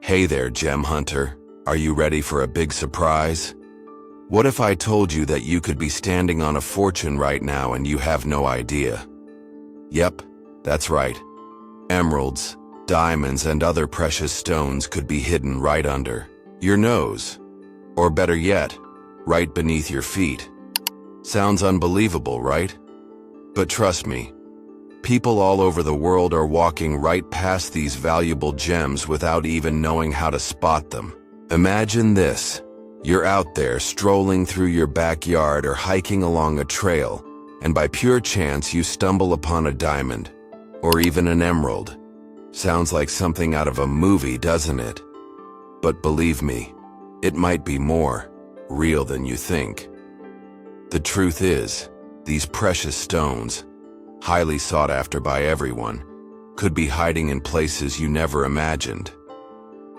Hey there, gem hunter. Are you ready for a big surprise? What if I told you that you could be standing on a fortune right now and you have no idea? Yep, that's right. Emeralds, diamonds, and other precious stones could be hidden right under your nose. Or better yet, right beneath your feet. Sounds unbelievable, right? But trust me, people all over the world are walking right past these valuable gems without even knowing how to spot them. Imagine this. You're out there strolling through your backyard or hiking along a trail, and by pure chance you stumble upon a diamond, or even an emerald. Sounds like something out of a movie, doesn't it? But believe me, it might be more real than you think. The truth is, these precious stones, highly sought after by everyone, could be hiding in places you never imagined.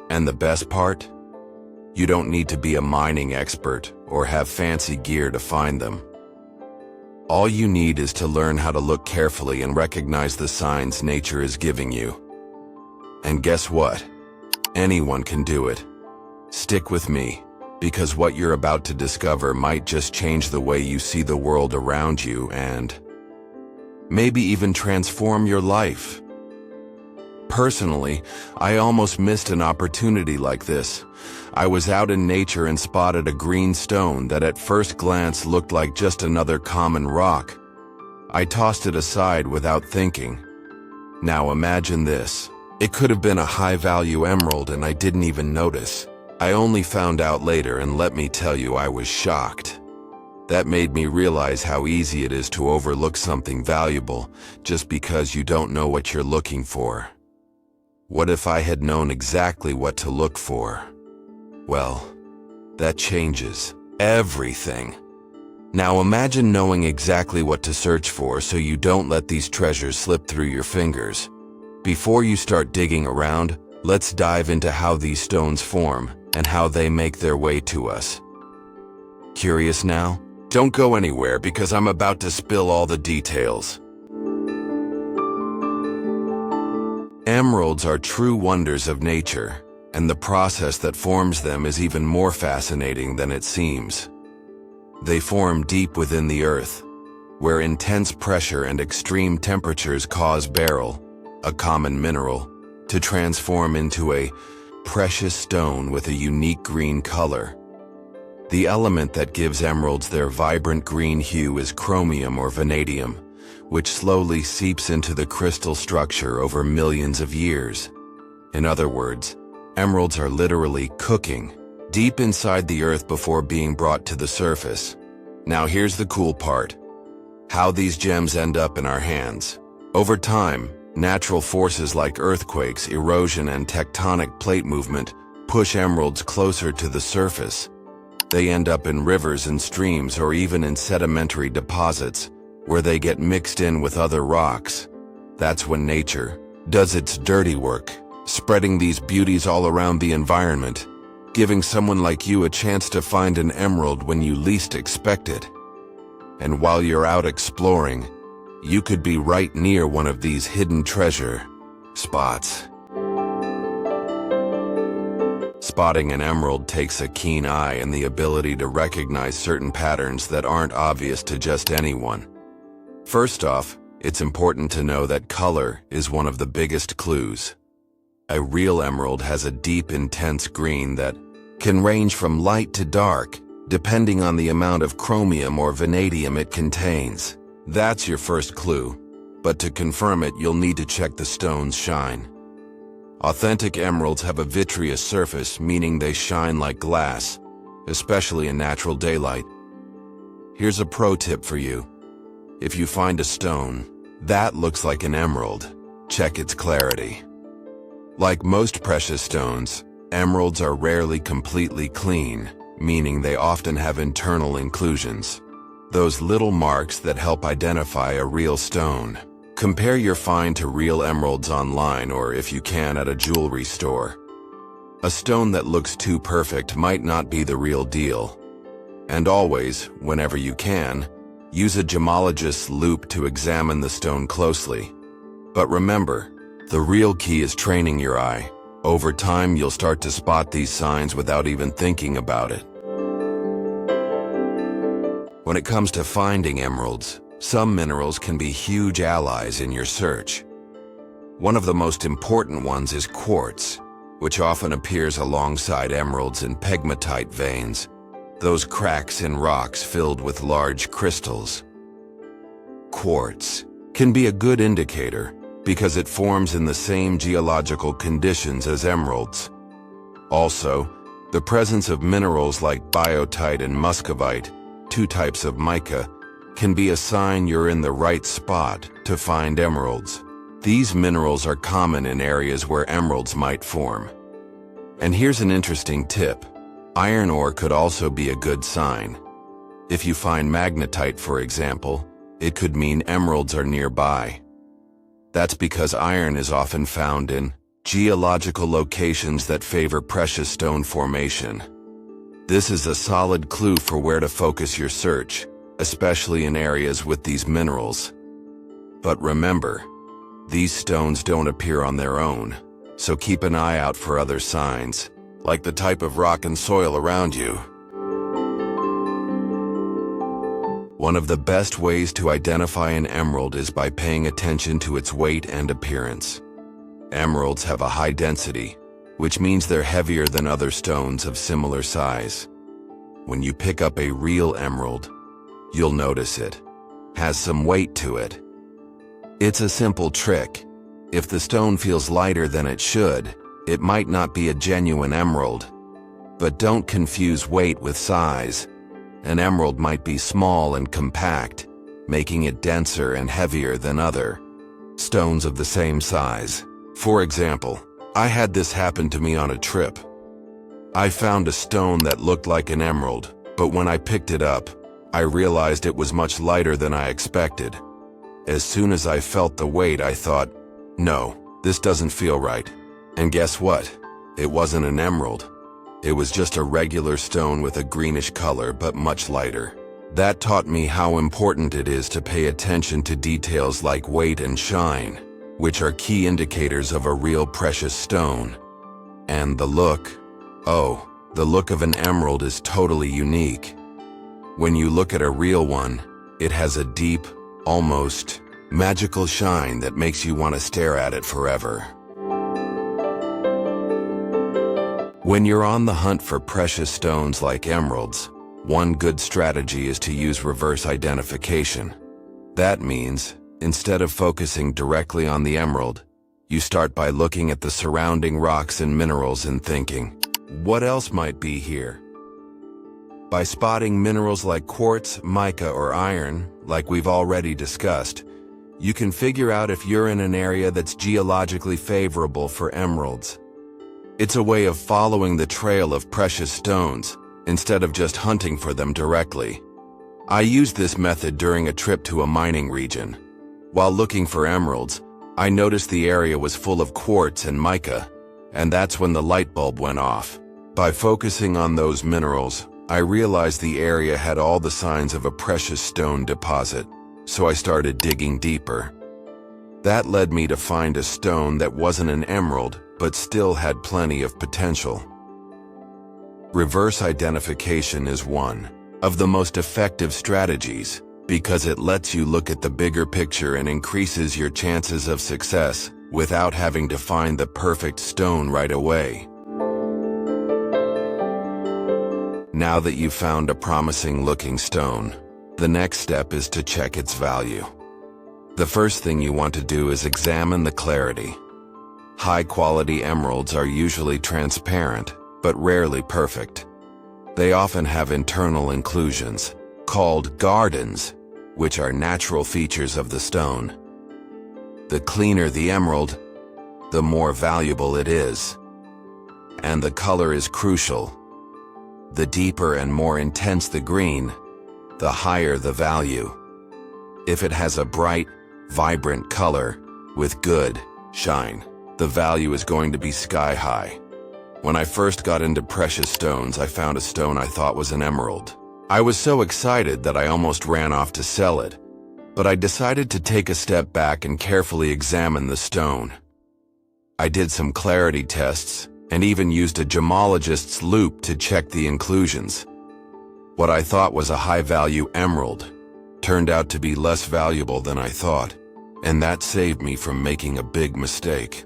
And the best part? You don't need to be a mining expert or have fancy gear to find them. All you need is to learn how to look carefully and recognize the signs nature is giving you. And guess what? Anyone can do it. Stick with me, because what you're about to discover might just change the way you see the world around you and maybe even transform your life. Personally, I almost missed an opportunity like this. I was out in nature and spotted a green stone that at first glance looked like just another common rock. I tossed it aside without thinking. Now imagine this. It could have been a high-value emerald and I didn't even notice. I only found out later, and let me tell you, I was shocked. That made me realize how easy it is to overlook something valuable just because you don't know what you're looking for. What if I had known exactly what to look for? Well, that changes everything. Now imagine knowing exactly what to search for so you don't let these treasures slip through your fingers. Before you start digging around, let's dive into how these stones form and how they make their way to us. Curious now? Don't go anywhere because I'm about to spill all the details. Emeralds are true wonders of nature, and the process that forms them is even more fascinating than it seems. They form deep within the earth, where intense pressure and extreme temperatures cause beryl, a common mineral, to transform into a precious stone with a unique green color. The element that gives emeralds their vibrant green hue is chromium or vanadium, which slowly seeps into the crystal structure over millions of years. In other words, emeralds are literally cooking deep inside the earth before being brought to the surface. Now here's the cool part: how these gems end up in our hands. Over time, natural forces like earthquakes, erosion, and tectonic plate movement push emeralds closer to the surface. They end up in rivers and streams or even in sedimentary deposits, where they get mixed in with other rocks. That's when nature does its dirty work, spreading these beauties all around the environment, giving someone like you a chance to find an emerald when you least expect it. And while you're out exploring, you could be right near one of these hidden treasure spots. Spotting an emerald takes a keen eye and the ability to recognize certain patterns that aren't obvious to just anyone. First off, it's important to know that color is one of the biggest clues. A real emerald has a deep, intense green that can range from light to dark, depending on the amount of chromium or vanadium it contains. That's your first clue, but to confirm it, you'll need to check the stone's shine. Authentic emeralds have a vitreous surface, meaning they shine like glass, especially in natural daylight. Here's a pro tip for you. If you find a stone that looks like an emerald, check its clarity. Like most precious stones, emeralds are rarely completely clean, meaning they often have internal inclusions, those little marks that help identify a real stone. Compare your find to real emeralds online or, if you can, at a jewelry store. A stone that looks too perfect might not be the real deal. And always, whenever you can, use a gemologist's loupe to examine the stone closely. But remember, the real key is training your eye. Over time, you'll start to spot these signs without even thinking about it. When it comes to finding emeralds, some minerals can be huge allies in your search. One of the most important ones is quartz, which often appears alongside emeralds in pegmatite veins, those cracks in rocks filled with large crystals. Quartz can be a good indicator because it forms in the same geological conditions as emeralds. Also, the presence of minerals like biotite and muscovite, two types of mica, can be a sign you're in the right spot to find emeralds. These minerals are common in areas where emeralds might form. And here's an interesting tip. Iron ore could also be a good sign. If you find magnetite, for example, it could mean emeralds are nearby. That's because iron is often found in geological locations that favor precious stone formation. This is a solid clue for where to focus your search, especially in areas with these minerals. But remember, these stones don't appear on their own, so keep an eye out for other signs, like the type of rock and soil around you. One of the best ways to identify an emerald is by paying attention to its weight and appearance. Emeralds have a high density, which means they're heavier than other stones of similar size. When you pick up a real emerald, you'll notice it has some weight to it. It's a simple trick. If the stone feels lighter than it should, it might not be a genuine emerald. But don't confuse weight with size. An emerald might be small and compact, making it denser and heavier than other stones of the same size. For example, I had this happen to me on a trip. I found a stone that looked like an emerald, but when I picked it up, I realized it was much lighter than I expected. As soon as I felt the weight, I thought, no, this doesn't feel right. And guess what? It wasn't an emerald. It was just a regular stone with a greenish color, but much lighter. That taught me how important it is to pay attention to details like weight and shine, which are key indicators of a real precious stone. And the look. Oh, the look of an emerald is totally unique. When you look at a real one, it has a deep, almost magical shine that makes you want to stare at it forever. When you're on the hunt for precious stones like emeralds, one good strategy is to use reverse identification. That means, instead of focusing directly on the emerald, you start by looking at the surrounding rocks and minerals and thinking, what else might be here? By spotting minerals like quartz, mica, or iron, like we've already discussed, you can figure out if you're in an area that's geologically favorable for emeralds. It's a way of following the trail of precious stones, instead of just hunting for them directly. I used this method during a trip to a mining region. While looking for emeralds, I noticed the area was full of quartz and mica, and that's when the light bulb went off. By focusing on those minerals, I realized the area had all the signs of a precious stone deposit, so I started digging deeper. That led me to find a stone that wasn't an emerald, but still had plenty of potential. Reverse identification is one of the most effective strategies because it lets you look at the bigger picture and increases your chances of success without having to find the perfect stone right away. Now that you've found a promising-looking stone, the next step is to check its value. The first thing you want to do is examine the clarity. High-quality emeralds are usually transparent, but rarely perfect. They often have internal inclusions, called gardens, which are natural features of the stone. The cleaner the emerald, the more valuable it is. And the color is crucial. The deeper and more intense the green, the higher the value. If it has a bright, vibrant color with good shine, the value is going to be sky high. When I first got into precious stones, I found a stone I thought was an emerald. I was so excited that I almost ran off to sell it, but I decided to take a step back and carefully examine the stone. I did some clarity tests and even used a gemologist's loupe to check the inclusions. What I thought was a high-value emerald turned out to be less valuable than I thought, and that saved me from making a big mistake.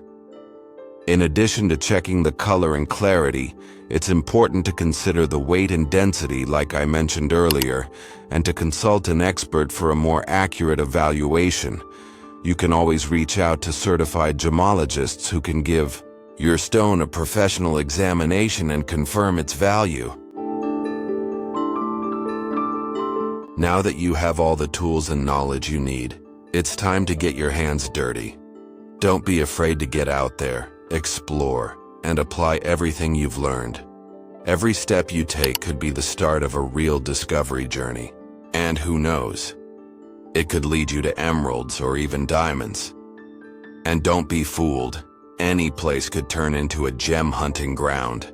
In addition to checking the color and clarity, it's important to consider the weight and density like I mentioned earlier, and to consult an expert for a more accurate evaluation. You can always reach out to certified gemologists who can give your stone a professional examination and confirm its value. Now that you have all the tools and knowledge you need, it's time to get your hands dirty. Don't be afraid to get out there, explore, and apply everything you've learned. Every step you take could be the start of a real discovery journey. And who knows? It could lead you to emeralds or even diamonds. And don't be fooled. Any place could turn into a gem hunting ground.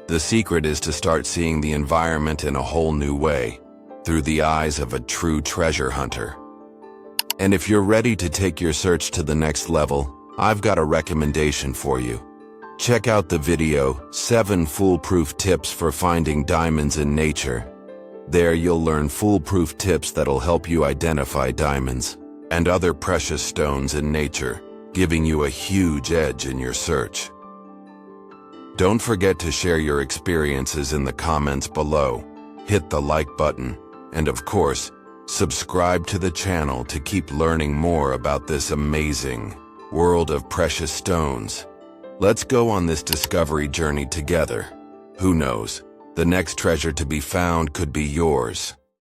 The secret is to start seeing the environment in a whole new way, through the eyes of a true treasure hunter. And if you're ready to take your search to the next level, I've got a recommendation for you. Check out the video, 7 Foolproof Tips for Finding Diamonds in Nature. There you'll learn foolproof tips that'll help you identify diamonds and other precious stones in nature, giving you a huge edge in your search. Don't forget to share your experiences in the comments below, hit the like button, and of course, subscribe to the channel to keep learning more about this amazing world of precious stones. Let's go on this discovery journey together. Who knows, the next treasure to be found could be yours.